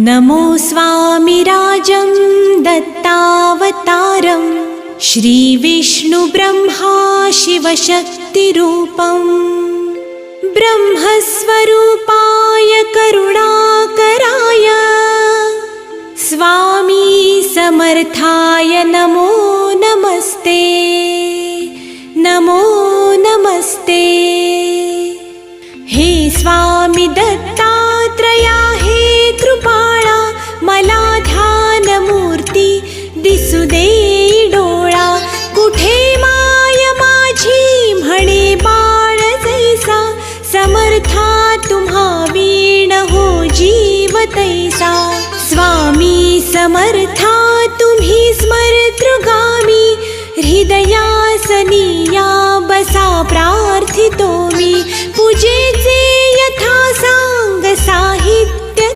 नमो स्वामिराजं दत्तावतारं श्रीविष्णुब्रह्मा शिवशक्तिरूपं ब्रह्मस्वरूपाय करुणाकराय स्वामी समर्थाय नमो नमस्ते नमो नमस्ते। हे स्वामी दत्तात्रया हे कृपाळा मला ध्यानमूर्ती दिसू दे डोळा कुठे माय माझी म्हणे बाळ जैसा समर्था तुम्हा वीण हो जीव तैसा स्वामी समर्था तुम्ही स्मरतृगामी हृदयासनी या बसा प्रार्थितो मी पूजेचे यथा